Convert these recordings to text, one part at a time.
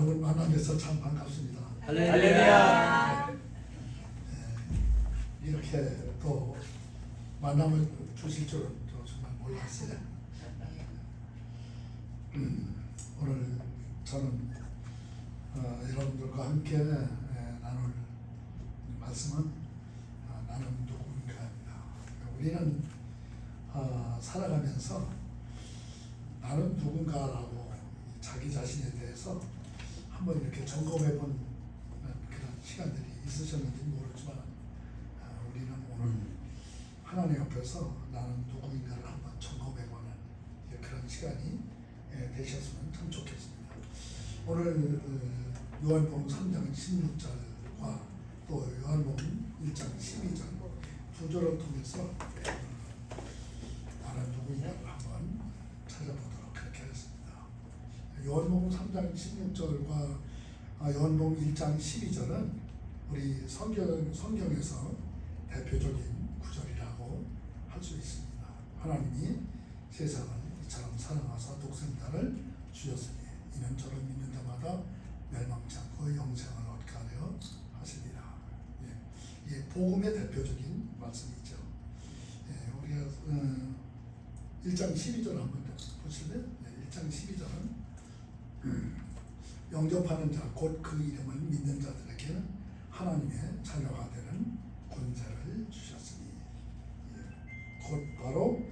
여러분 만나뵈서 참 반갑습니다. 할렐루야. 이렇게 또 만남을 주실 줄은 정말 몰랐어요. 오늘 저는 여러분들과 함께 나눌 말씀은 나는 누구인가입니다. 우리는 살아가면서 나는 누군가라고 자기 자신에 대해서 한번 이렇게 점검해 본 그런 시간들이 있으셨는지 모르지만 우리는 오늘 하나님 앞에서 나는 누구인가를 한번 점검해 보는 그런 시간이 되셨으면 참 좋겠습니다. 오늘 요한복음 3장 16절과 또 요한복음 1장 12절 두 절을 통해서 나는 누구인가를 한번 찾아보도록 그렇게 하겠습니다. 요한복음 3장 16절과 요한복음 1장 12절은 우리 성경에서 대표적인 구절이라고 할 수 있습니다. 하나님이 세상을 이처럼 사랑하사 독생자를 주셨으니 이는 저를 믿는 자마다 멸망치 않고 영생을 얻게 하려 하시리라. 예, 복음의 대표적인 말씀이죠. 예, 우리가 1장 12절 한번 보실래요? 네, 1장 12절은 영접하는 자 곧 그 이름을 믿는 자들에게는 하나님의 자녀가 되는 권세를 주셨으니, 예, 곧 바로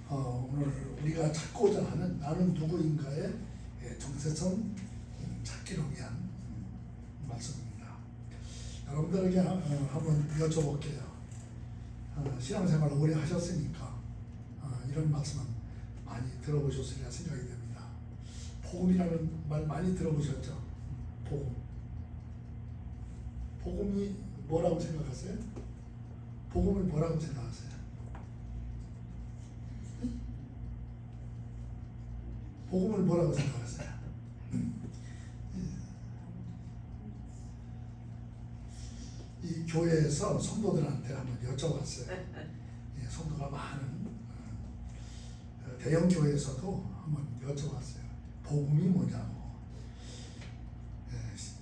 오늘 우리가 찾고자 하는 나는 누구인가의 정체성 찾기를 위한 말씀입니다. 여러분들에게 한번 여쭤볼게요. 신앙생활 오래 하셨으니까 이런 말씀은 많이 들어보셨으리라 생각이 됩니다. 복음이라는 말 많이 들어보셨죠? 복음이 뭐라고 생각하세요? 복음을 뭐라고 생각하세요? 복음을 뭐라고 생각하세요? 이 교회에서 성도들한테 한번 여쭤봤어요. 예, 성도가 많은 대형 교회에서도 한번 여쭤봤어요. 복음이 뭐냐고. 예,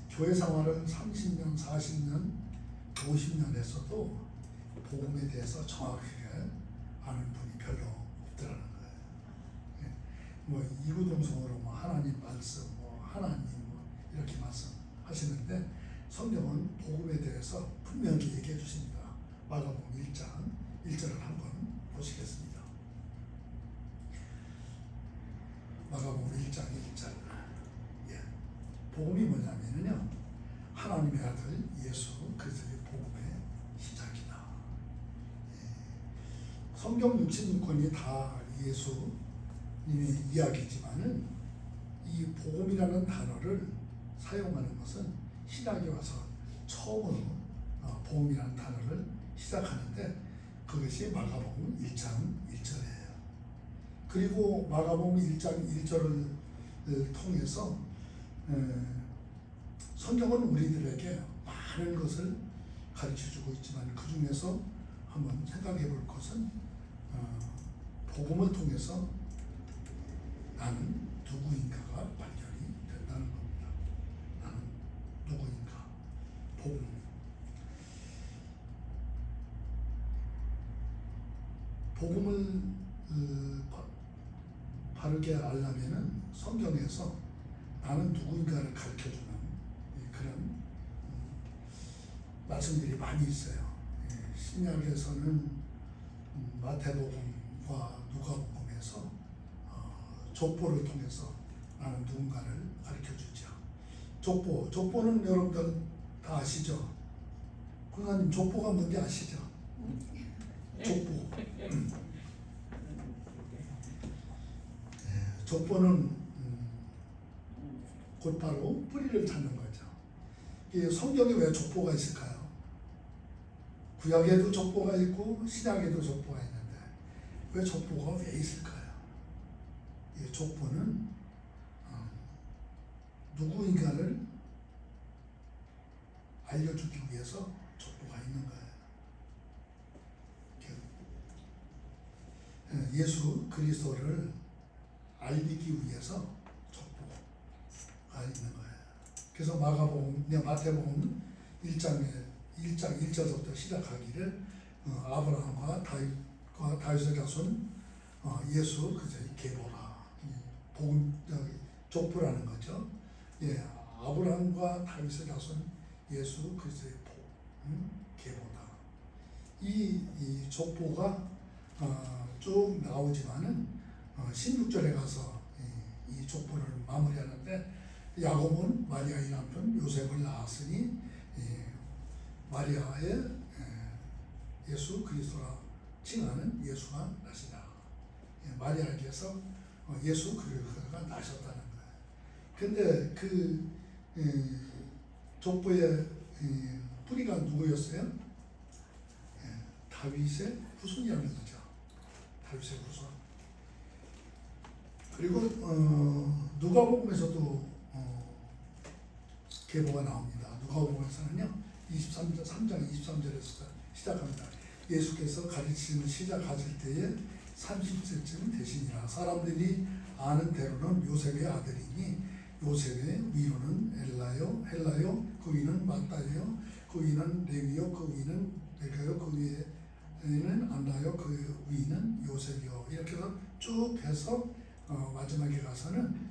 교회 생활을 30년, 40년, 50년 했어도 복음에 대해서 정확하게 아는 분이 별로 없더라는 거예요. 예, 뭐 이구동성으로 뭐 하나님 말씀, 뭐 하나님 뭐 이렇게 말씀하시는데 성경은 복음에 대해서 분명히 얘기해 주십니다. 마가복음 1장 1절을 한번 보시겠습니다. 마가복음 1장 1절. 예. 복음이 뭐냐면요, 하나님의 아들 예수 그리스도의 복음의 시작이다. 예. 성경 66권이 다 예수님의 이야기지만은 이 복음이라는 단어를 사용하는 것은 신약에 와서 처음으로 복음이라는 단어를 시작하는데 그것이 마가복음 1장 1절이에요. 그리고 마가복음 1장 1절을 통해서 성경은 우리들에게 많은 것을 가르쳐주고 있지만 그 중에서 한번 생각해 볼 것은 복음을 통해서 나는 누구인가가 발견이 된다는 겁니다. 나는 누구인가? 복음. 복음을 바르게 알려면은 성경에서 나는 누구인가를 가르쳐주는 그런 말씀들이 많이 있어요. 신약에서는 마태복음과 누가복음에서 족보를 통해서 나는 누군가를 가르쳐주죠. 족보는 여러분들 다 아시죠? 권사님 족보가 뭔지 아시죠? 족보. 족보는 곧바로 뿌리를 찾는 거죠. 이 성경에 왜 족보가 있을까요? 구약에도 족보가 있고 신약에도 족보가 있는데 왜 족보가 왜 있을까요? 이 족보는 누구인가를 알려주기 위해서 족보가 있는 거예요. 예수 그리스도를 알리기 위해서 족보가 있는 거예요. 그래서 마태복음 1장 1절부터 시작하기를 아브라함과 다윗의 자손 예수 그리스도의 계보라. 복음 족보라는 거죠. 예, 아브라함과 다윗의 자손 예수 그리스도의 계보다. 이 족보가 쭉 나오지만은 16절에 가서 이 족보를 마무리하는데 야곱은 마리아의 남편 요셉을 낳았으니 마리아의 예수 그리스도라 칭하는 예수가 나시다. 마리아에게서 예수 그리스도가 나셨다는 거예요. 근데 그 족보의 뿌리가 누구였어요? 다윗의 후손이라는 거죠. 다윗의 후손. 그리고 누가복음에서도 계보가 나옵니다. 누가복음에서는요 3장 23절에서 시작합니다. 예수께서 가르치는 시작하실 때에 30세쯤 되시니라. 사람들이 아는 대로는 요셉의 아들이니 요셉의 위로는 헬라요, 그 위는 마따요, 그 위는 레위요, 그 위는 벨가요, 그 위에는 안나요, 그 위는 요셉이요. 이렇게 해서 쭉 해서 마지막에 가서는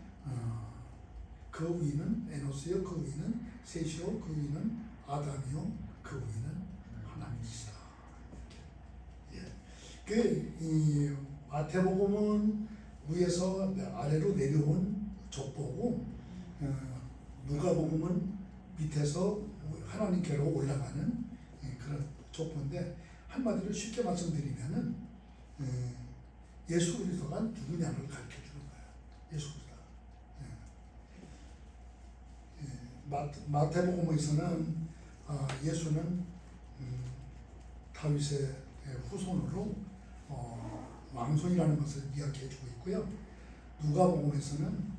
그 위는 에노스요, 그 위는 셋이요, 그 위는 아담이요, 그 위는 하나님이시다. 이 마태복음은 위에서 아래로 내려온 족보고 누가복음은 밑에서 하나님께로 올라가는 그런 족보인데 한마디로 쉽게 말씀드리면은 예수 그리스도가 누구냐를 가르쳐 주는 거예요. 예수 그리스도. 마태복음에서는 예수는 다윗의 후손으로 왕손이라는 것을 이야기해 주고 있고요. 누가복음에서는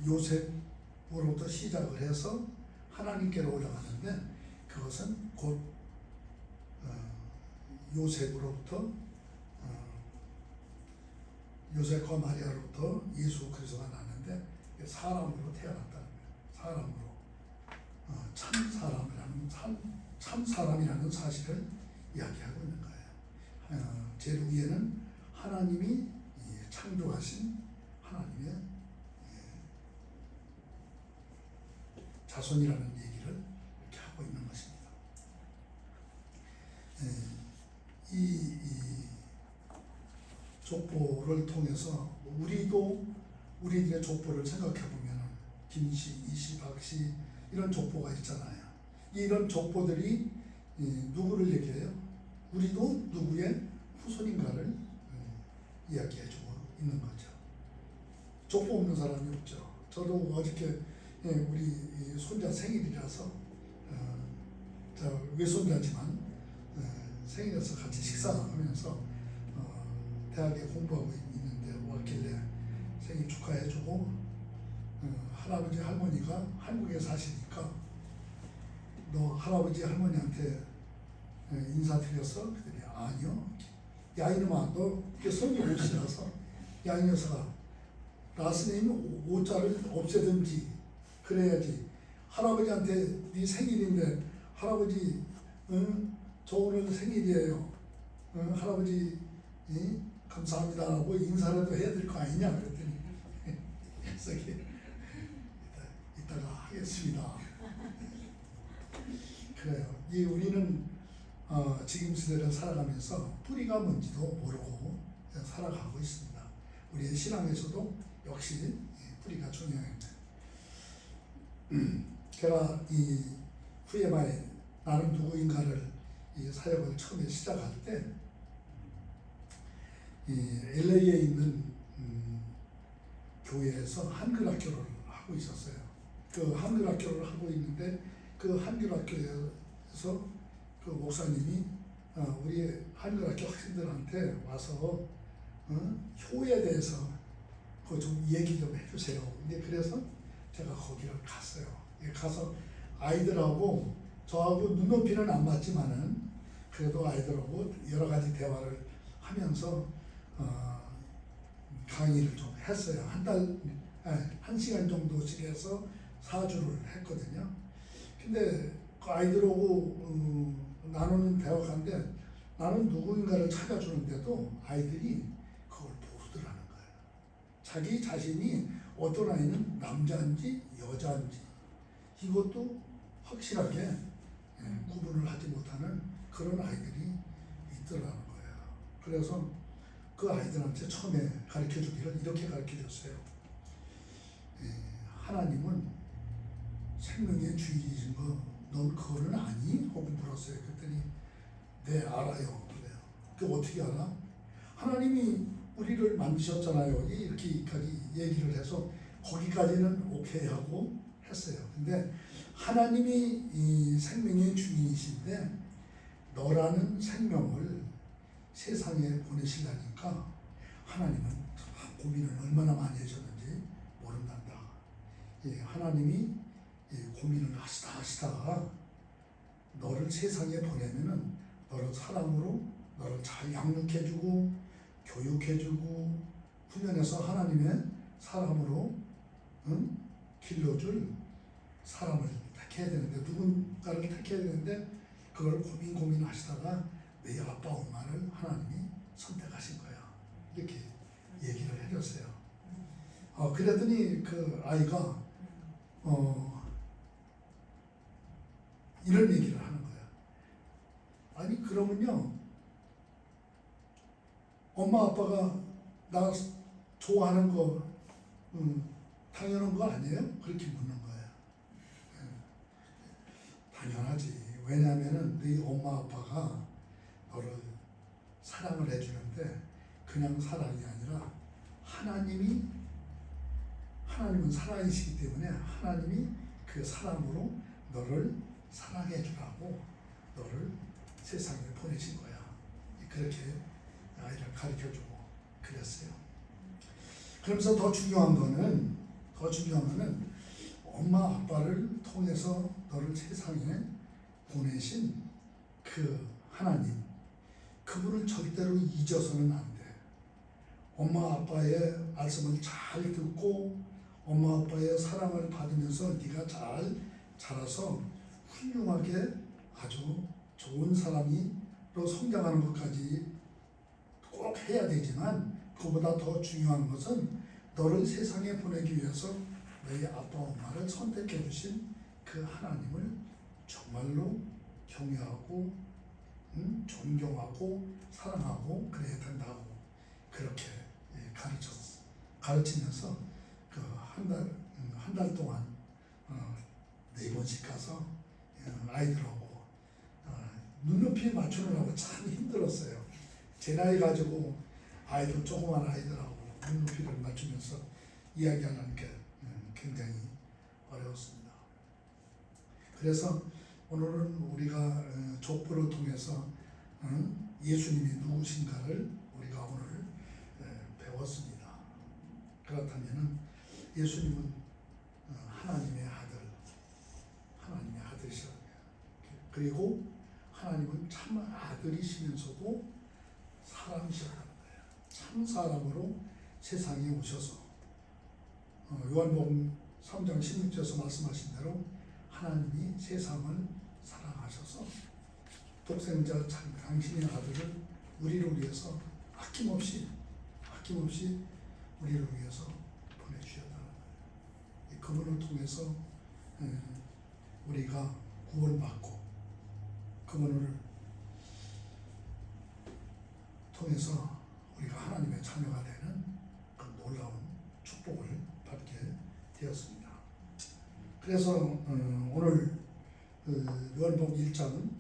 요셉으로부터 시작을 해서 하나님께로 올라가는데 그것은 곧 요셉으로부터 요셉과 마리아로부터 예수 그리스도가 나는데 사람으로 태어났다는 거예요. 사람으로 참 사람이라는 사실을 이야기하고 있는 거예요. 제일 위에는 하나님이 창조하신 하나님의 자손이라는 얘기를 이렇게 하고 있는 것입니다. 이 족보를 통해서 우리들의 족보를 생각해 보면 김씨, 이씨, 박씨 이런 족보가 있잖아요. 이런 족보들이 누구를 얘기해요? 우리도 누구의 후손인가를 이야기해주고 있는 거죠. 족보 없는 사람이 없죠. 저도 어저께 우리 손자 생일이라서 외손자지만 생일에서 같이 식사하면서 대학에 공부하고 있는데 왔길래 생일 축하해주고 할아버지 할머니가 한국에 사시니까 너 할아버지 할머니한테 인사드렸어? 그랬더니 아니요. 야 이놈아 너 성이 옷이라서 야 이 녀석아 나스님 오자를 없애든지 그래야지. 할아버지한테 네 생일인데 할아버지 저 오늘 생일이에요. 할아버지 감사합니다라고 인사라도 해야 될 거 아니냐 그랬더니 이따가 하겠습니다. 그래요. 우리는 지금 시대를 살아가면서 뿌리가 뭔지도 모르고 살아가고 있습니다. 우리의 신앙에서도 역시 뿌리가 중요합니다. 제가 이 후에마에 나는 누구인가를 이 사역을 처음에 시작할 때 LA에 있는 교회에서 한글 학교를 하고 있었어요. 그 한글 학교를 하고 있는데 그 한글 학교에서 그 목사님이 우리 한글 학교 학생들한테 와서 효에 대해서 그 좀 얘기 좀 해주세요. 근데 그래서 제가 거기를 갔어요. 가서 아이들하고 저하고 눈높이는 안 맞지만은 그래도 아이들하고 여러 가지 대화를 하면서 강의를 좀 했어요. 한 달 1시간 정도씩 해서 4주를 했거든요. 근데 그 아이들하고 나누는 대화가인데 나는 누구인가를 찾아주는데도 아이들이 그걸 모르더라는 거예요. 자기 자신이 어떤 아이는 남자인지 여자인지 이것도 확실하게 구분을 하지 못하는 그런 아이들이 있더라는 거예요. 그래서 그 아이들한테 처음에 가르쳐주기를 이렇게 가르쳐줬어요. 하나님은 생명의 주인이신 거 넌 그거는 아니? 하고 물었어요. 그랬더니 네 알아요. 그래요. 그 어떻게 알아? 하나님이 우리를 만드셨잖아요. 이렇게까지 얘기를 해서 거기까지는 오케이 하고 했어요. 근데 하나님이 이 생명의 주인이신데 너라는 생명을 세상에 보내시려니까 하나님은 고민을 얼마나 많이 하셨는지 모른단다. 하나님이 고민을 하시다가 너를 세상에 보내면은 너를 사랑으로 너를 잘 양육해주고 교육해주고 훈련해서 하나님의 사람으로 길러줄 사람을 택해야 되는데 누군가를 택해야 되는데 그걸 고민하시다가 내 아빠 엄마를 하나님이 선택하신 거야. 이렇게 얘기를 해줬어요. 그랬더니 그 아이가 이런 얘기를 하는 거야. 아니 그러면요 엄마 아빠가 나 좋아하는 거 당연한 거 아니에요? 그렇게 묻는 거예요. 당연하지. 왜냐하면은 네 엄마 아빠가 너를 사랑을 해주는데 그냥 사랑이 아니라 하나님은 사랑이시기 때문에 하나님이 그 사랑으로 너를 사랑해 주라고 너를 세상에 보내신 거야. 그렇게 아이를 가르쳐주고 그랬어요. 그러면서 더 중요한 거는 엄마 아빠를 통해서 너를 세상에 보내신 그 하나님, 그분을 절대로 잊어서는 안 돼. 엄마 아빠의 말씀을 잘 듣고 엄마 아빠의 사랑을 받으면서 네가 잘 자라서 훌륭하게 아주 좋은 사람으로 성장하는 것까지 꼭 해야 되지만 그보다 더 중요한 것은 너를 세상에 보내기 위해서 너희 아빠 엄마를 선택해 주신 그 하나님을 정말로 경외하고 존경하고 사랑하고 그래야 된다고 그렇게 가르치면서 그 한 달 동안 4번씩 가서 아이들하고 눈높이 맞추느라고 참 힘들었어요. 제 나이 가지고 조그만 아이들하고 눈높이를 맞추면서 이야기하는 게 굉장히 어려웠습니다. 그래서 오늘은 우리가 족보를 통해서 예수님이 누구신가를 우리가 오늘 배웠습니다. 그렇다면 예수님은 하나님의 아들이시라고요. 그리고 하나님은 참 아들이시면서도 사람이시라는 거예요. 참 사람으로 세상에 오셔서 요한복음 3장 16절에서 말씀하신 대로 하나님이 세상을 사랑하셔서 독생자 당신의 아들을 우리를 위해서 아낌없이 우리를 위해서 보내주셨다는 거예요. 그분을 통해서 우리가 구원받고 그분을 통해서 우리가 하나님의 자녀가 되는 그 놀라운 축복을 받게 되었습니다. 그래서 오늘 요한복음 1장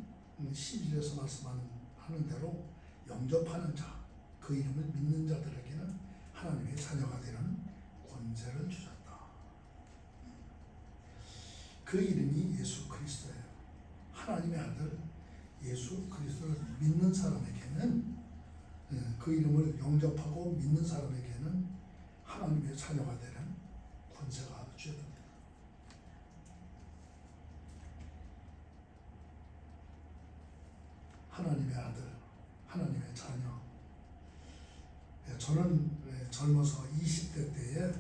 12절에서 말씀하는 대로 영접하는 자, 그 이름을 믿는 자들에게는 하나님의 자녀가 되는 권세를 주셨다. 그 이름이 예수 그리스도예요. 하나님의 아들 예수 그리스도를 믿는 사람에게는 그 이름을 영접하고 믿는 사람에게는 하나님의 자녀가 되는 권세가 주어집니다. 하나님의 아들, 하나님의 자녀. 저는 젊어서 20대 때에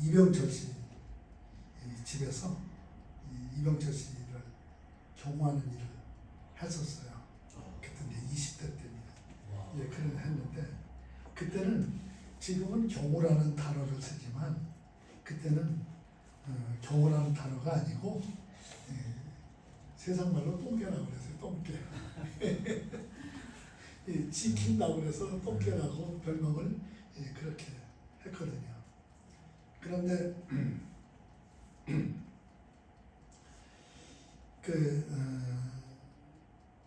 이병철 씨 집에서 이병철 씨를 경호하는 일을 했었어요. 그때 이제 20대 때입니다. 예, 그런 했는데 그때는 지금은 경호라는 단어를 쓰지만 그때는 경호라는 단어가 아니고 세상 말로 똥개라고 그랬어요. 똥개. 지킨다고 그래서 똥개라고 별명을 그렇게 했거든요. 그런데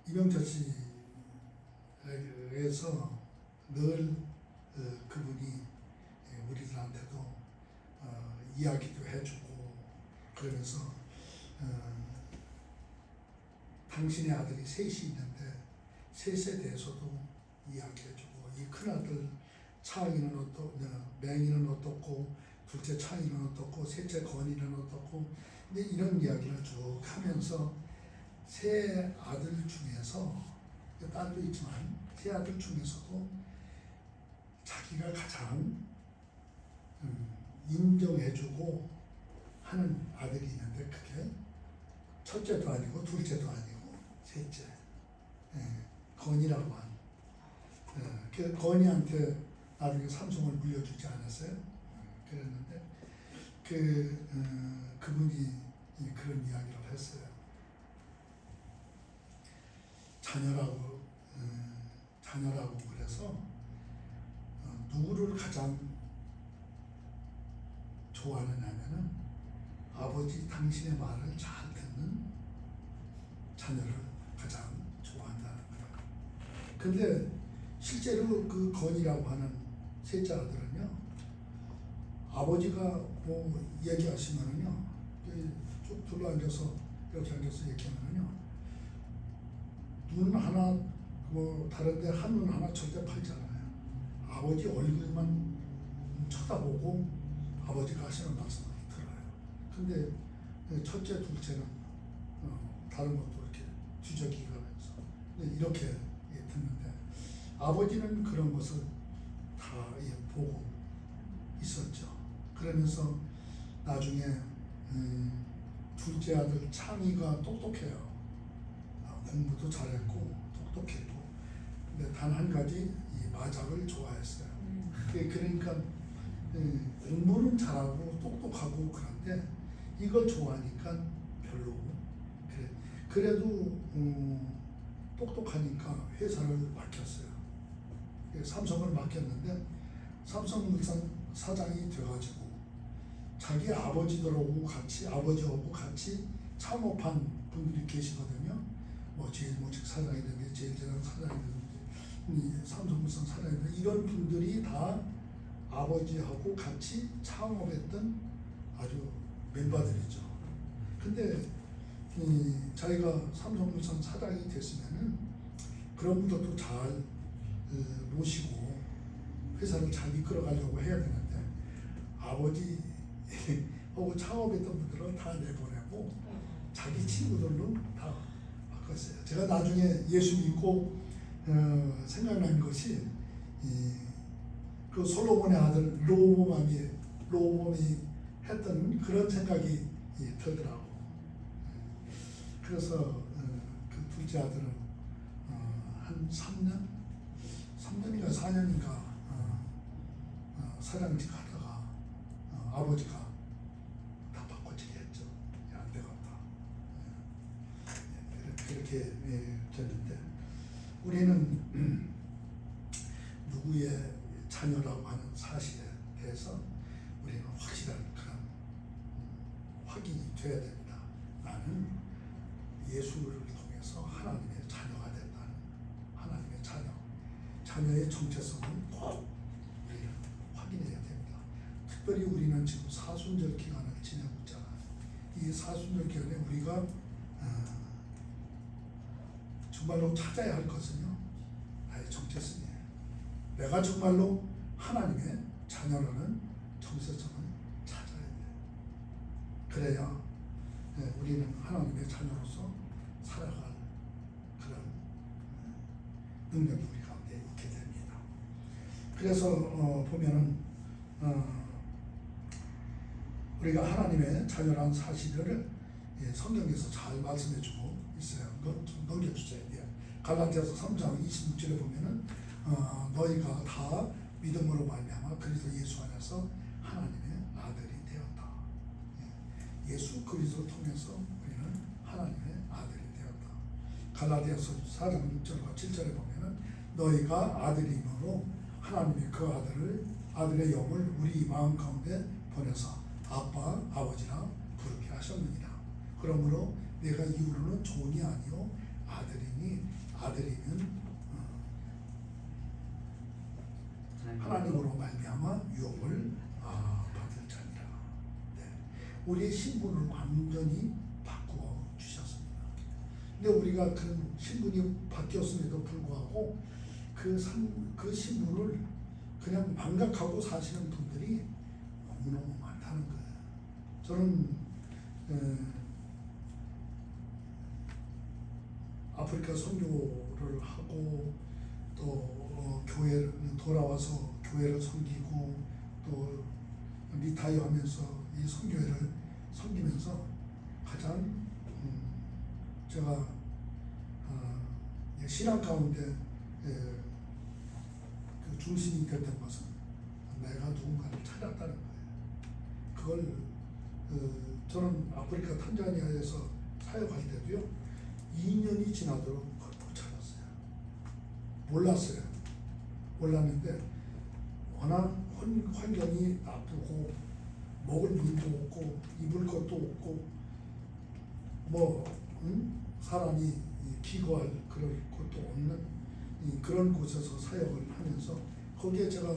이병철 씨에게서 늘 그분이 우리들한테도 이야기도 해주고 그러면서 당신의 아들이 셋이 있는데 셋에 대해서도 이야기해주고 이 큰아들 창이는 맹이는 어떻고 둘째 창이는 어떻고 셋째 건이는 어떻고 근데 이런 이야기를 쭉 하면서 세 아들 중에서 딸도 있지만 세 아들 중에서도 자기가 가장 인정해주고 하는 아들이 있는데 그게 첫째도 아니고 둘째도 아니고 셋째 건이라고 한 그 건이한테 나중에 삼성을 물려주지 않았어요. 그랬는데 그분이 그런 이야기를 했어요. 자녀라고 그래서 누구를 가장 좋아하느냐면은 아버지 당신의 말을 잘 듣는 자녀를 가장 좋아한다는 거예요. 근데 실제로 그 건이라고 하는 셋째 아들은요, 아버지가 뭐 얘기하시면은요, 쭉 둘러앉아서 이렇게 앉아서 얘기하면은요, 눈 하나 뭐 다른데 한눈 하나 절대 팔잖아요. 아버지 얼굴만 쳐다보고 아버지가 하시는 말씀을 들어요. 근데 첫째, 둘째는 다른 것도 이렇게 뒤적이면서 이렇게 듣는데 아버지는 그런 것을 다 보고 있었죠. 그러면서 나중에 둘째 아들 창이가 똑똑해요. 공부도 잘했고 똑똑했고 근데 단 한 가지 이 마작을 좋아했어요. 그러니까 공부는 잘하고 똑똑하고 그런데 이걸 좋아하니까 별로 그래도 똑똑하니까 회사를 맡겼어요. 삼성을 맡겼는데 삼성물산 사장이 돼가지고 자기 아버지하고 같이 창업한 분들이 계시거든요. 뭐 제일모직 사장이든지 제일제당 사장이든지 삼성물산 사장이든지 이런 분들이 다 아버지하고 같이 창업했던 아주 멤버들이죠. 근데 자기가 삼성물산 사장이 됐으면은 그런 분들도 잘 모시고 회사를 잘 이끌어가려고 해야 되는데 아버지하고 창업했던 분들은 다 내보내고 자기 친구들로 다 바꿨어요. 제가 나중에 예수 믿고 생각난 것이 그 솔로몬의 아들 로보암이 했던 그런 생각이 들더라고. 그래서 그 둘째 아들은 한 3년인가 4년인가 사장직 하다가 아버지가 다 바꿔치기 했죠. 안 되겠다. 그렇게 됐는데 우리는 누구의 자녀라고 하는 사실에 대해서 우리는 확실한 그런 확인이 돼야 됩니다. 나는 예수를 통해서 하나님의 자녀가 된다는 하나님의 자녀의 정체성을 꼭 우리는 확인해야 됩니다. 특별히 우리는 지금 사순절 기간을 지내고 있잖아요. 이 사순절 기간에 우리가 정말로 찾아야 할 것은요, 나의 정체성이에요. 내가 정말로 하나님의 자녀라는 정체성을 찾아야 돼요. 그래야 우리는 하나님의 자녀로서 살아갈 그런 능력이 우리 가운데 있게 됩니다. 그래서 보면은 우리가 하나님의 자녀라는 사실을 성경에서 잘 말씀해주고 있어요. 그건 좀 넘겨주셔야 돼요. 갈라디아서 3장 26절에 보면은 너희가 다 믿음으로 말미암아 그리스도 예수 안에서 하나님의 아들이 되었다. 예수 그리스도 통해서 우리는 하나님의 아들이 되었다. 갈라디아서 4장 6절과 7절에 보면은 너희가 아들임으로 하나님이 그 아들의 영을 우리 마음 가운데 보내서 아빠 아버지라 부르게 하셨느니라. 그러므로 내가 이후로는 종이 아니요 아들이니 아들이면 하나님으로 말미암아 유업을 받을 자니라. 네. 우리의 신분을 완전히 바꾸어 주셨습니다. 근데 우리가 그 신분이 바뀌었음에도 불구하고 그 신분을 그냥 망각하고 사시는 분들이 너무너무 많다는 거예요. 저는 아프리카 선교를 하고 또 교회를 돌아와서 교회를 섬기고 또 리타이어하면서 이 선교회를 섬기면서 가장 제가 신앙 가운데 그 중심이 됐던 것은 내가 누군가를 찾았다는 거예요. 그걸 저는 아프리카 탄자니아에서 사역할 때도요 2년이 지나도록 그걸 못 찾았어요. 몰랐어요. 몰랐는데 워낙 환경이 나쁘고 먹을 물도 없고 입을 것도 없고 사람이 기거할 그럴 것도 없는 그런 곳에서 사역을 하면서 거기에 제가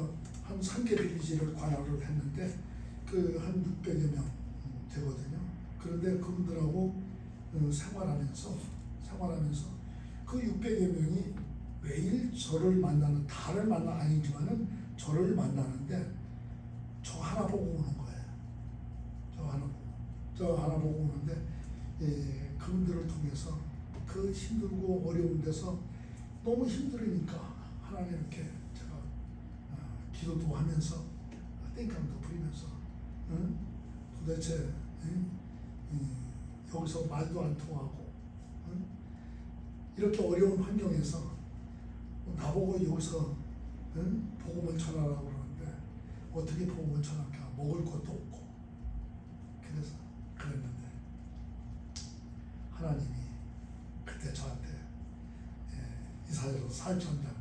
한 3개 빌리지를 관할을 했는데 그 한 600여 명 되거든요. 그런데 그분들하고 생활하면서 그 600여 명이 매일 저를 만나는 다를 만나 아니지만은 저를 만나는데 저 하나 보고 오는 거예요. 저 하나 보고 오는데 그분들을 통해서 그 힘들고 어려운 데서 너무 힘들으니까 하나님께 제가 기도도 하면서 땡깡도 부리면서 도대체 여기서 말도 안 통하고 이렇게 어려운 환경에서 나보고 여기서 복음을 전하라고 그러는데 어떻게 복음을 전할까? 먹을 것도 없고 그래서 그랬는데 하나님이 그때 저한테 이사야서 43장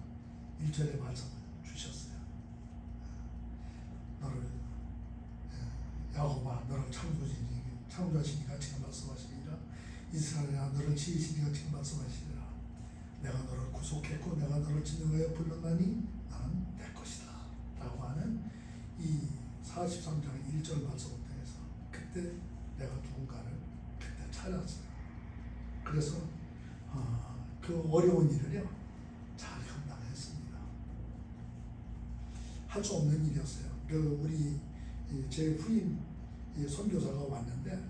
1절의 말씀을 주셨어요. 너를 야곱아 너를 창조하시니가 지금 말씀하시니라. 이스라엘아 너를 지으시니가 지금 말씀하시니라. 내가 너를 구속했고 내가 너를 진정하여 불렀나니 나는 내 것이다 라고 하는 이 43장 1절 말씀을 통해서 그때 내가 누군가를 그때 찾았어요. 그래서 그 어려운 일을요 잘 감당했습니다. 할 수 없는 일이었어요. 우리 제 후임 선교사가 왔는데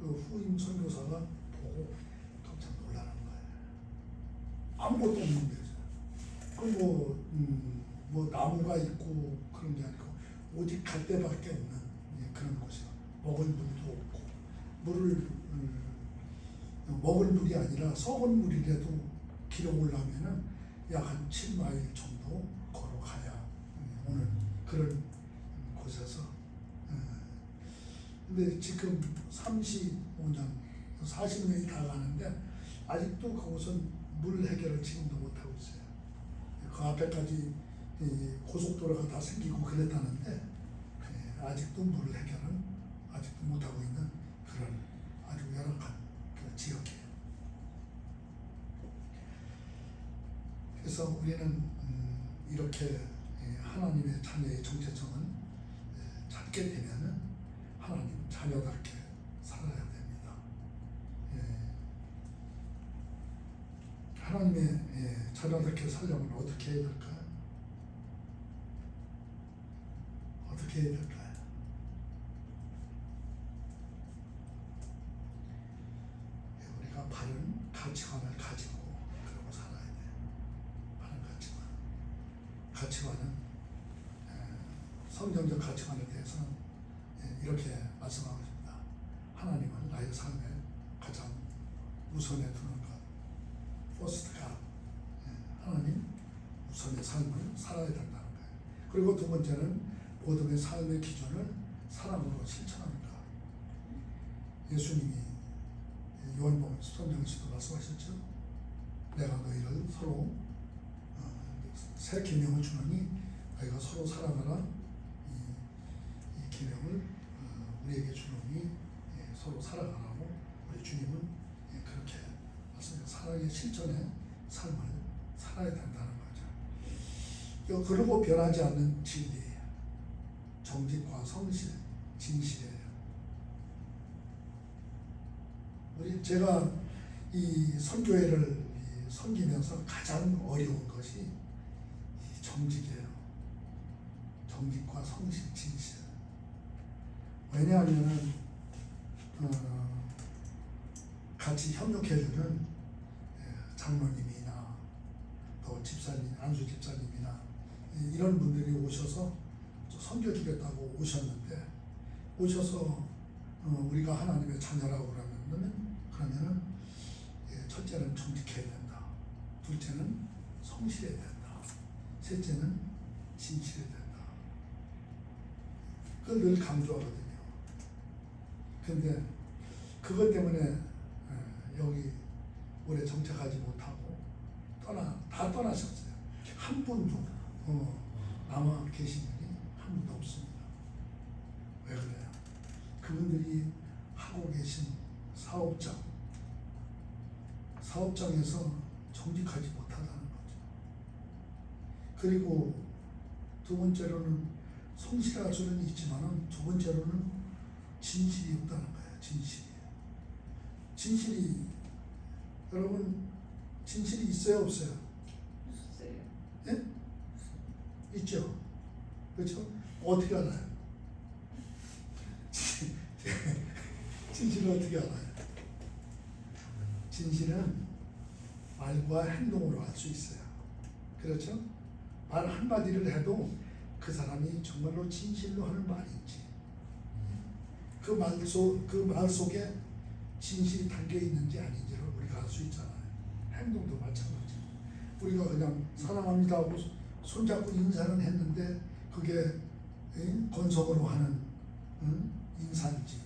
그 후임 선교사가 보고 깜짝 놀라는 거예요. 아무것도 없는 데죠. 뭐 나무가 있고 그런 게 아니고 오직 갈대밖에 없는 그런 곳이요. 먹을 물도 없고 먹을 물이 아니라 썩은 물이라도 길어 오려면은 약 한 7마일 정도 걸어가야 오는 그런 곳에서 근데 지금 35년, 40년이 다 가는데 아직도 그곳은 물 해결을 지금도 못하고 있어요. 그 앞에까지 고속도로가 다 생기고 그랬다는데 아직도 물 해결은 아직도 못하고 있는 그런 아주 열악한 그 지역이에요. 그래서 우리는 이렇게 하나님의 자녀의 정체성을 찾게 되면은 하나님 자녀답게 살아야 됩니다. 하나님의 자녀답게 살려면 어떻게 해야 될까요? 어떻게 해야 될까요? 우리가 바른 가치관을 가지고 그러고 살아야 돼요. 바른 가치관. 가치관은 성경적 가치관에 대해서는 이렇게 말씀하고 있습니다. 하나님은 나의 삶에 가장 우선에 두는 것, 퍼스트 가 하나님 우선의 삶을 살아야 된다는 거예요. 그리고 두 번째는 모든의 삶의 기준을 사랑으로 실천하는 것. 예수님이 요한복음 13장에서도 말씀하셨죠. 내가 너희를 서로 새 계명을 주노니 너희가 서로 사랑하라. 이 계명을 우리에게 주노니 서로 사랑하라고 우리 주님은 그렇게 말씀해요. 사랑의 실천의 삶을 살아야 된다는 거죠. 그리고 변하지 않는 진리, 정직과 성실, 진실이에요. 제가 이 선교회를 섬기면서 가장 어려운 것이 이 정직이에요. 정직과 성실, 진실. 왜냐하면 같이 협력해주는 장로님이나 또 집사님, 안수 집사님이나 이런 분들이 오셔서 섬겨주겠다고 오셨는데 오셔서 우리가 하나님의 자녀라고 그러면은 첫째는 정직해야 된다. 둘째는 성실해야 된다. 셋째는 진실해야 된다. 그걸 늘 강조하거든요. 근데 그것 때문에 여기 오래 정착하지 못하고 다 떠나셨어요. 한 분도 남아 계신 분이 한 분도 없습니다. 왜 그래요? 그분들이 하고 계신 사업장에서 정직하지 못하다는 거죠. 그리고 두 번째로는 성실할 수는 있지만은 두 번째로는 진실이 없다는 거예요. 진실이 여러분 진실이 있어요, 없어요? 있어요. 예? 있죠. 그렇죠? 어떻게 알아요? 진실을 어떻게 알아요? 진실은 말과 행동으로 알 수 있어요. 그렇죠? 말 한마디를 해도 그 사람이 정말로 진실로 하는 말인지 그 말 속에 진실이 담겨 있는지 아닌지를 우리가 알 수 있잖아요. 행동도 마찬가지. 우리가 그냥 사랑합니다 하고 손잡고 인사는 했는데 그게 건성으로 하는 인사인지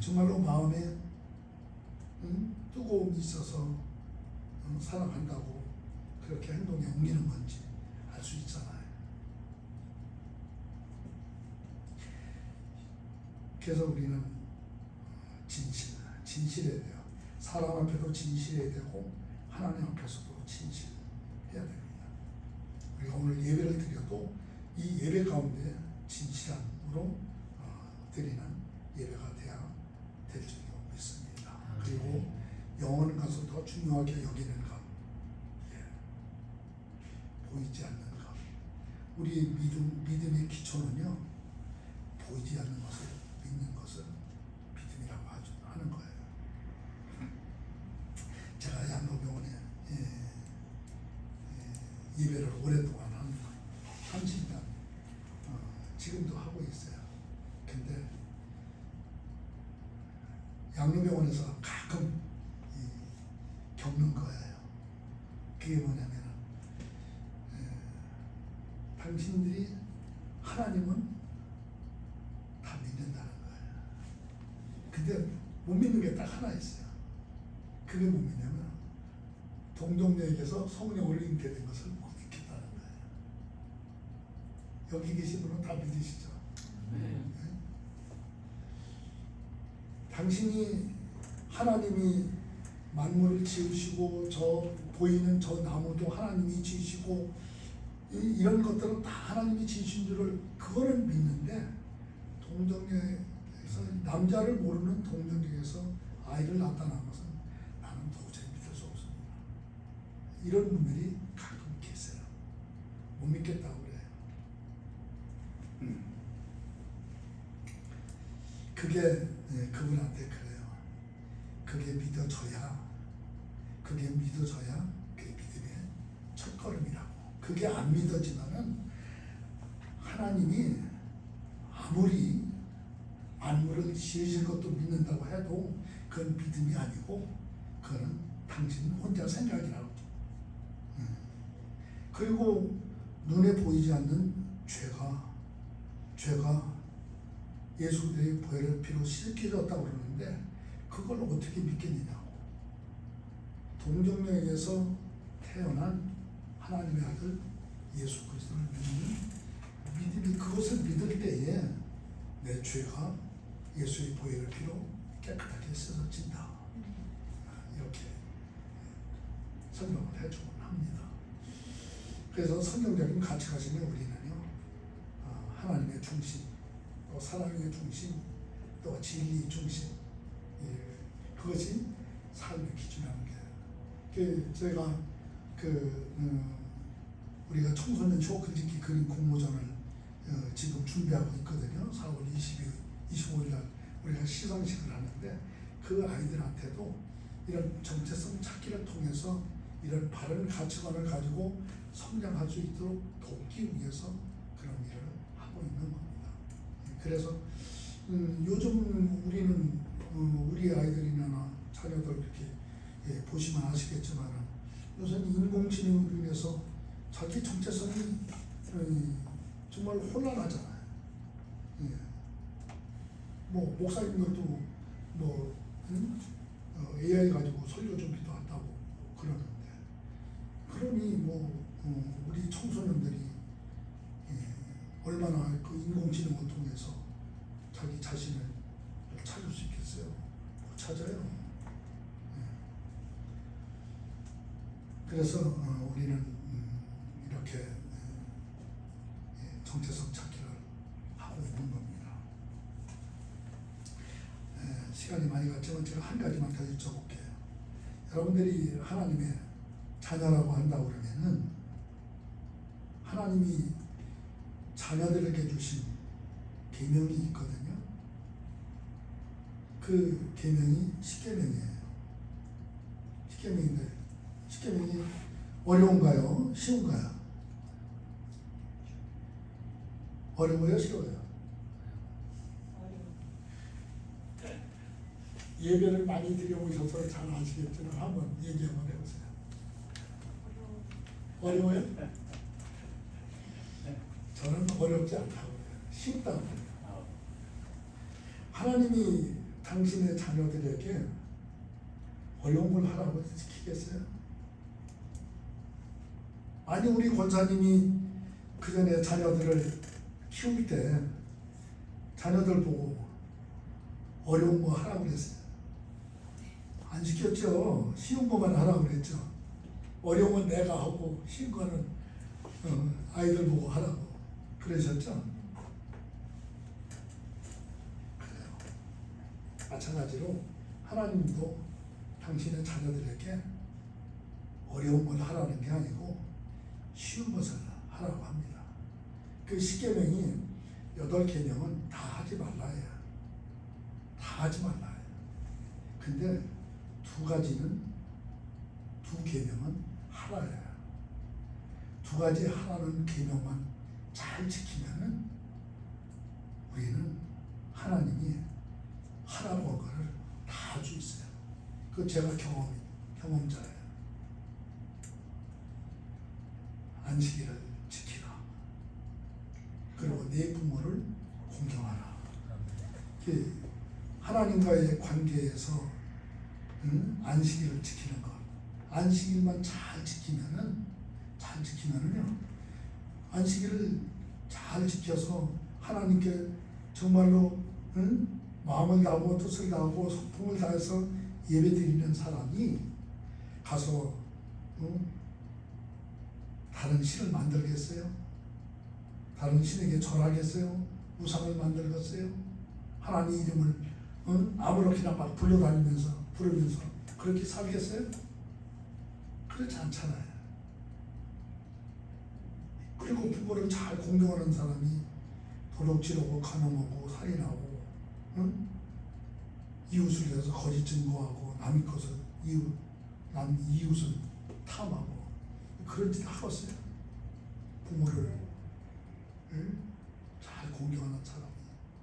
정말로 마음에 뜨거움이 있어서 사랑한다고 그렇게 행동에 옮기는 건지 알 수 있잖아요. 그래서 우리는 진실해야 돼요. 사람 앞에도 진실해야 되고 하나님 앞에서도 진실해야 됩니다. 우리가 오늘 예배를 드려도 이 예배 가운데 진실함으로 드리는 예배가 돼야 될 줄로 믿습니다. 그리고 영혼을 가서 더 중요하게 여기는 것, 보이지 않는 것. 우리 믿음의 기초는요, 보이지 않는 것을 믿는 것을 믿음이라고 하는 거예요. 제가 양로병원에 예배를 오랫동안 한 30년 지금도 하고 있어요. 근데 양로병원에서 가끔 겪는 거예요. 그게 뭐냐면 당신들이 하나님은 다 믿는다는 거예요. 근데 못 믿는 게 딱 하나 있어요. 그게 뭐냐면 동정녀에게서 성령을 잉태된 것을 못 믿겠다는 거예요. 여기 계신 분은 다 믿으시죠? 네. 당신이 하나님이 만물을 지으시고 저 보이는 저 나무도 하나님이 지으시고 이런 것들은 다 하나님이 지으신 줄을 그거는 믿는데 동정녀에서 남자를 모르는 동정녀에서 아이를 낳았다는 것은 나는 도저히 믿을 수 없습니다. 이런 분들이 가끔 계세요. 못 믿겠다고 그래요. 그게 그분한테 그래요. 그게 믿어져야 그게 믿음의 첫걸음이라고. 그게 안 믿어지면은 하나님이 아무리 만물을 지으신 것도 믿는다고 해도 그건 믿음이 아니고 그거는 당신 혼자 생각이라고. 그리고 눈에 보이지 않는 죄가 예수 그리스도의 보혈의 피로 씻겨졌다고 그러는데 그걸 어떻게 믿겠느냐고. 동정녀에게서 태어난 하나님의 아들 예수 그리스도를 믿는 믿음이, 그것을 믿을 때에 내 죄가 예수의 보혈의 피로 깨끗하게 씻어진다. 이렇게 설명을 해주곤 합니다. 그래서 성경적인 가치가지는 우리는요, 하나님의 중심, 또 사랑의 중심, 또 진리의 중심, 그것이 삶의 기준이라는 게, 제가 우리가 청소년 쇼크리기 그림 공모전을 지금 준비하고 있거든요. 4월 25일 날 우리가 시상식을 하는데 그 아이들한테도 이런 정체성 찾기를 통해서 이런 바른 가치관을 가지고 성장할 수 있도록 돕기 위해서 그런 일을 하고 있는 겁니다. 그래서 요즘 우리는 우리 아이들이나 자녀들 이렇게 보시면 아시겠지만 요새는 인공지능으로 인해서 자기 정체성이 정말 혼란하잖아요. 뭐 목사님들도 AI 가지고 설교 준비도 한다고 그러는데, 그러니 우리 청소년들이 얼마나 그 인공지능을 통해서 자기 자신을 찾을 수 있겠어요? 못 찾아요. 그래서 우리는 이렇게 정체성 찾기를 하고 있는 겁니다. 시간이 많이 갔지만 제가 한 가지만 더 여쭤볼게요. 여러분들이 하나님의 자녀라고 한다고 그러면은 하나님이 자녀들에게 주신 계명이 있거든요. 그 계명이 십계명이에요. 십계명인데 십계명이 어려운가요? 쉬운가요? 어려워요? 쉬워요? 예배를 많이 드려보셔서 잘 아시겠지만 한번 얘기 한번 해보세요. 어려워요? 저는 어렵지 않다고 해요. 쉽다고 해요. 하나님이 당신의 자녀들에게 어려운 걸 하라고 시키겠어요? 아니, 우리 권사님이 그 전에 자녀들을 키울 때 자녀들 보고 어려운 거 하라고 그랬어요. 안 시켰죠. 쉬운 것만 하라고 그랬죠. 어려운 건 내가 하고 쉬운 거는 아이들 보고 하라고 그러셨죠. 그래요. 마찬가지로 하나님도 당신의 자녀들에게 어려운 걸 하라는 게 아니고 쉬운 것을 하라고 합니다. 그 십계명이 8계명은 다 하지 말라예요. 다 하지 말라예요. 근데 두 계명은 하라예요. 두 가지 하라는 계명만 잘 지키면은 우리는 하나님이 하라고 한 거를 다 할 수 있어요. 그 제가 경험자예요. 안식일을 지키라. 그리고 내 부모를 공경하라. 하나님과의 관계에서 안식일을 지키는 것. 안식일만 잘 지키면은요. 안식일을 잘 지켜서 하나님께 정말로 마음을 다하고 뜻을 다하고 소통을 다해서 예배드리는 사람이 가서 다른 신을 만들겠어요? 다른 신에게 절하겠어요? 우상을 만들겠어요? 하나님 이름을 아무렇게나 막 부르면서 그렇게 살겠어요? 그렇지 않잖아요. 그리고 부모를 잘 공경하는 사람이 도둑질하고 간음하고 살인하고 이웃을 위해서 거짓 증거하고 남의 것을 이웃을 탐하고 그런 짓 하겠어요? 부모를 잘 공경하는 사람이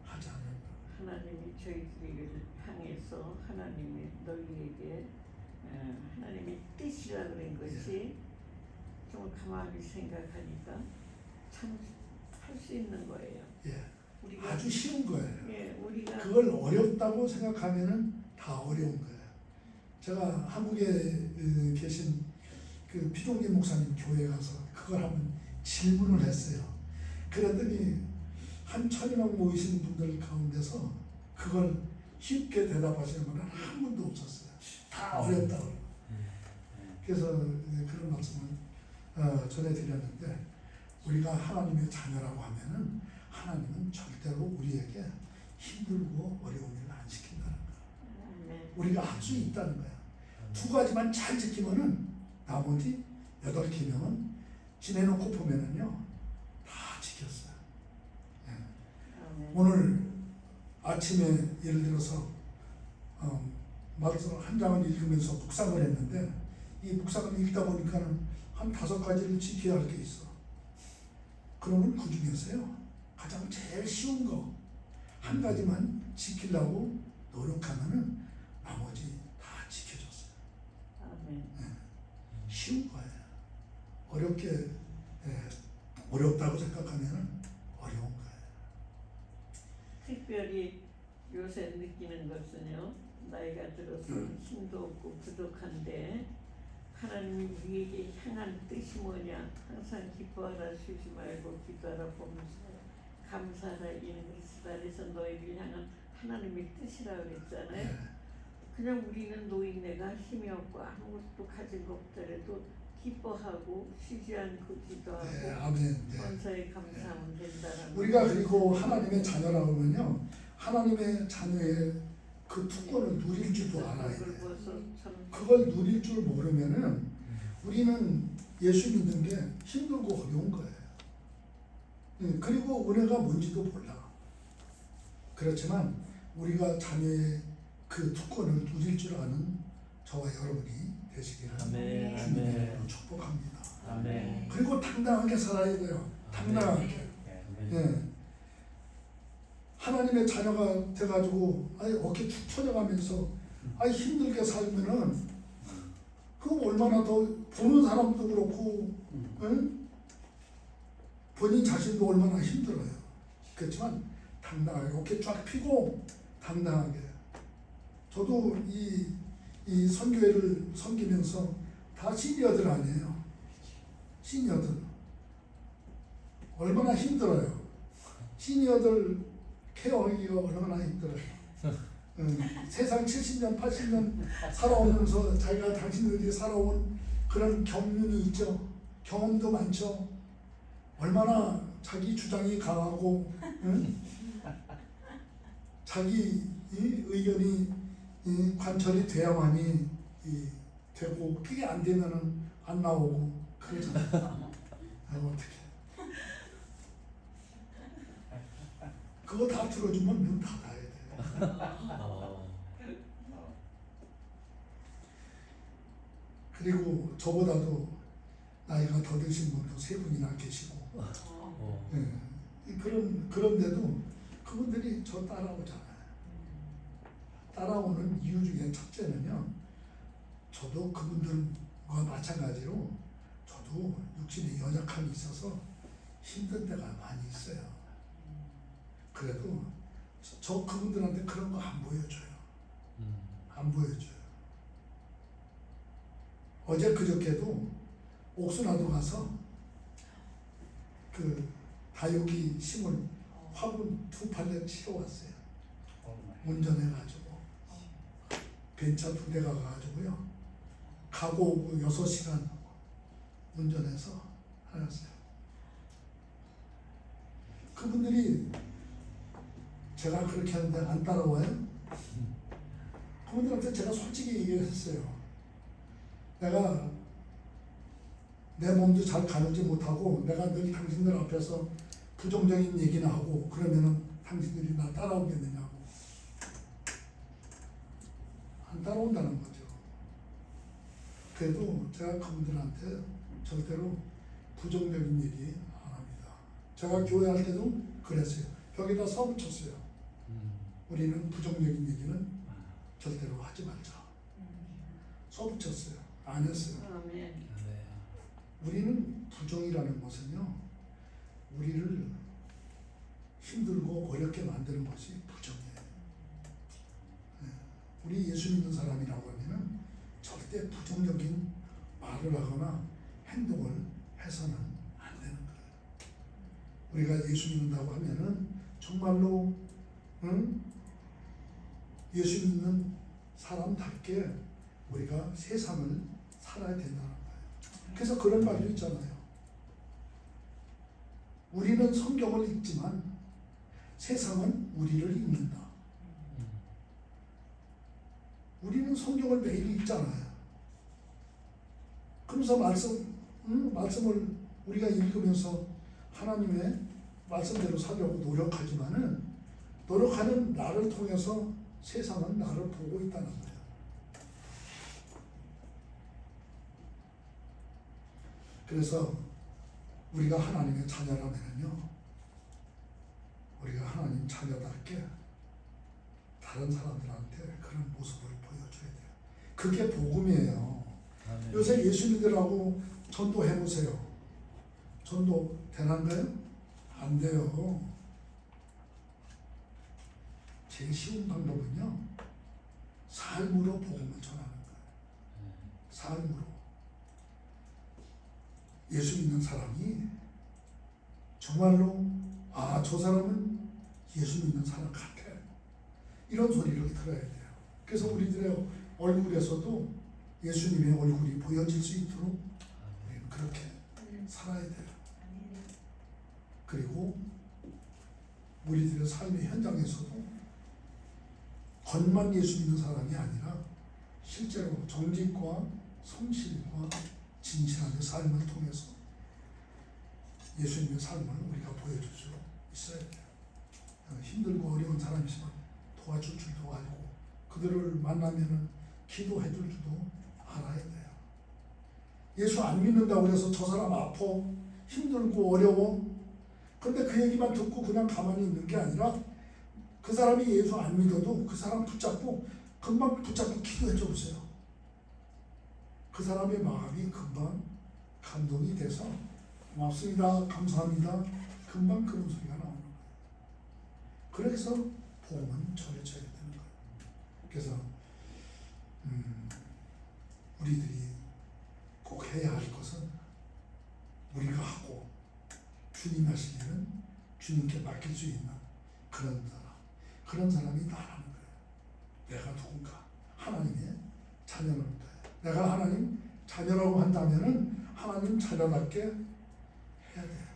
하지 않는다. 하나님이 저희들을 향해서 하나님이 너희에게 하나님의 뜻이라 그런 것이 좀 가만히 생각하니까 참 할 수 있는 거예요. 예, 우리가 아주 쉬운 거예요. 우리가 그걸 어렵다고 생각하면은 다 어려운 거예요. 제가 한국에 계신 그 피종기 목사님 교회에 가서 그걸 한번 질문을 했어요. 그랬더니 한 1000명 모이신 분들 가운데서 그걸 쉽게 대답하시는 분은 한 분도 없었어요. 다 어렵다고. 그래서 그런 말씀을 전해드렸는데, 우리가 하나님의 자녀라고 하면은 하나님은 절대로 우리에게 힘들고 어려운 일을 안 시킨다는 거예요. 우리가 할 수 있다는 거예요. 두 가지만 잘 지키면은 나머지 8계명은 지내놓고 보면은요 다 지켰어요. 오늘 아침에 예를 들어서 말씀 한 장을 읽으면서 묵상을 했는데, 이 묵상을 읽다 보니까는 한 5가지를 지켜야 할 게 있어. 그러면 그 중에서요 가장 제일 쉬운 거 한 가지만 지키려고 노력하면은 나머지 다 지켜졌어요. 쉬운 거예요. 어렵다고 생각하면은 어려운 거예요. 특별히 요새 느끼는 것은요, 나이가 들어서 힘도 없고 부족한데 하나님이 우리에게 향한 뜻이 뭐냐, 항상 기뻐하라 쉬지 말고 기도하라 보면서 감사하라 이는 것이다. 그래서 너희를 향한 하나님의 뜻이라 그랬잖아요. 그냥 우리는 노인네가 힘이 없고 아무것도 가진 것 없더라도 기뻐하고 쉬지 않고 기도하고 아멘. 감사에 감사하면 된다라는 우리가 그리고 하나님의 자녀라고 하면요, 하나님의 자녀의 그 특권을 누릴 줄도 알아야 돼요. 그걸 누릴 줄 모르면은 우리는 예수 믿는 게 힘들고 어려운 거예요. 그리고 은혜가 뭔지도 몰라. 그렇지만 우리가 자녀의 그 특권을 누릴 줄 아는 저와 여러분이 되시기를 주님으로 축복합니다. 아멘. 그리고 당당하게 살아야 돼요. 당당하게. 하나님의 자녀가 돼가지고 어깨 축 처져가면서 힘들게 살면은 그거 얼마나 더 보는 사람도 그렇고 본인 자신도 얼마나 힘들어요. 그렇지만 당당하게 어깨 쫙 펴고 당당하게. 저도 이 선교회를 섬기면서 다 시니어들 아니에요. 시니어들 얼마나 힘들어요. 시니어들 케어하기가 얼마나 힘들어요. 세상 70년, 80년 살아오면서 자기가 당신들이 살아온 그런 경륜이 있죠. 경험도 많죠. 얼마나 자기 주장이 강하고 자기 의견이 관철이 돼야만이 되고, 그게 안 되면은 안 나오고 그러잖아요. 어떻게? 그거 다 들어주면 문 닫아야 돼요. 그리고 저보다도 나이가 더 드신 분도 3분이나 계시고, 그런데도 그분들이 저 따라오잖아요. 따라오는 이유 중에 첫째는요, 저도 그분들과 마찬가지로 저도 육신의 연약함이 있어서 힘든 때가 많이 있어요. 그래도 저 그분들한테 그런 거 안 보여줘요. 안 보여줘요. 어제 그저께도 옥수나도 가서 그 다육이 심을 화분 2팔레 치러 왔어요. 운전해가지고 벤차 2대가 가가지고요, 가고 오고 6시간 운전해서 하였어요. 그분들이 제가 그렇게 하는데 안 따라와요? 그분들한테 제가 솔직히 얘기했어요. 내가 내 몸도 잘 가누지 못하고 내가 늘 당신들 앞에서 부정적인 얘기나 하고 그러면은 당신들이 나 따라오겠느냐고. 안 따라온다는 거죠. 그래도 제가 그분들한테 절대로 부정적인 얘기 안 합니다. 제가 교회 할 때도 그랬어요. 벽에다 써 붙였어요. 우리는 부정적인 얘기는 절대로 하지 말자. 써붙였어요. 안 했어요. 아멘. 우리는 부정이라는 것은요, 우리를 힘들고 어렵게 만드는 것이 부정이에요. 예. 우리 예수 믿는 사람이라고 하면은 절대 부정적인 말을 하거나 행동을 해서는 안 되는 거예요. 우리가 예수 믿는다고 하면은 정말로 예수 믿는 사람답게 우리가 세상을 살아야 된다는 거예요. 그래서 그런 말도 있잖아요. 우리는 성경을 읽지만 세상은 우리를 읽는다. 우리는 성경을 매일 읽잖아요. 그러면서 말씀을 우리가 읽으면서 하나님의 말씀대로 살려고 노력하지만은 노력하는 나를 통해서 세상은 나를 보고 있다는 거예요. 그래서 우리가 하나님의 자녀라면요, 우리가 하나님 자녀답게 다른 사람들한테 그런 모습을 보여줘야 돼요. 그게 복음이에요. 아멘. 요새 예수 믿으라고 전도해보세요. 전도 되는가요? 안 돼요. 제일 쉬운 방법은요, 삶으로 복음을 전하는 거예요. 삶으로. 예수 믿는 사람이 정말로 저 사람은 예수 믿는 사람 같아. 이런 소리를 들어야 돼요. 그래서 우리들의 얼굴에서도 예수님의 얼굴이 보여질 수 있도록 우리는 그렇게 살아야 돼요. 그리고 우리들의 삶의 현장에서도 겉만 예수 믿는 사람이 아니라 실제로 정직과 성실과 진실한 삶을 통해서 예수님의 삶을 우리가 보여줄 수 있어야 돼요. 힘들고 어려운 사람이지만 도와줄 줄도 알고 그들을 만나면은 기도해 줄 줄도 알아야 돼요. 예수 안 믿는다고 해서 저 사람 아파, 힘들고 어려워. 근데 그 얘기만 듣고 그냥 가만히 있는 게 아니라 그 사람이 예수 안 믿어도 그 사람 붙잡고 금방 붙잡고 기도해 줘 보세요. 그 사람의 마음이 금방 감동이 돼서 고맙습니다, 감사합니다, 금방 그런 소리가 나오는 거예요. 그래서 복음은 전해져야 되는 거예요. 그래서 우리들이 꼭 해야 할 것은 우리가 하고 주님 하실 일은 주님께 맡길 수 있는 그런 사람이 나라는 거예요. 내가 누군가 하나님의 자녀는 거예요. 내가 하나님 자녀라고 한다면은 하나님 자녀답게 해야 돼요.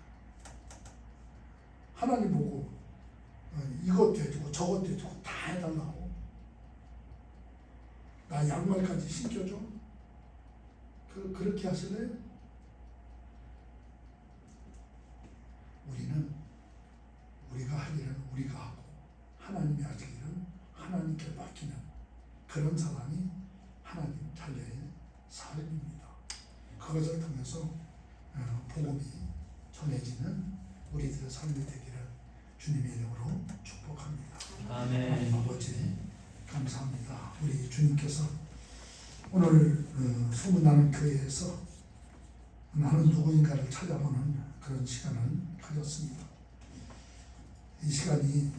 하나님 보고 이것도 해주고 저것도 해주고 다 해달라고. 나 양말까지 신겨줘. 그렇게 하실래요? 우리는 우리가 할 일은 우리가 하고 하나님이 하실 일은 하나님께 맡기는 그런 사람이 하나님 자녀의 삶입니다. 그것을 통해서 복음이 전해지는 우리들의 삶이 되기를 주님의 이름으로 축복합니다. 아멘. 하나님 아버지 감사합니다. 우리 주님께서 오늘 소문나는 교회에서 나는 누구인가를 찾아보는 그런 시간을 가졌습니다. 이 시간이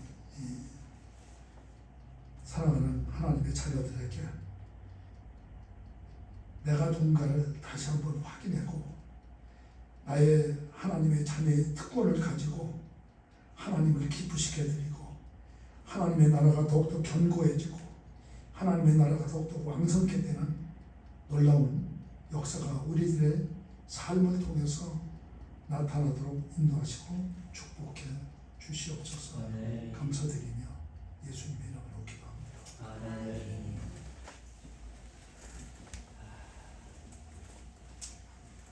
사랑하는 하나님의 자녀들에게 내가 누군가를 다시 한번 확인하고 나의 하나님의 자녀의 특권을 가지고 하나님을 기쁘시게 드리고 하나님의 나라가 더욱더 견고해지고 하나님의 나라가 더욱더 왕성케 되는 놀라운 역사가 우리들의 삶을 통해서 나타나도록 인도하시고 축복해 주시옵소서. 아멘. 감사드리며 예수님의 이름으로 기도합니다. 아멘.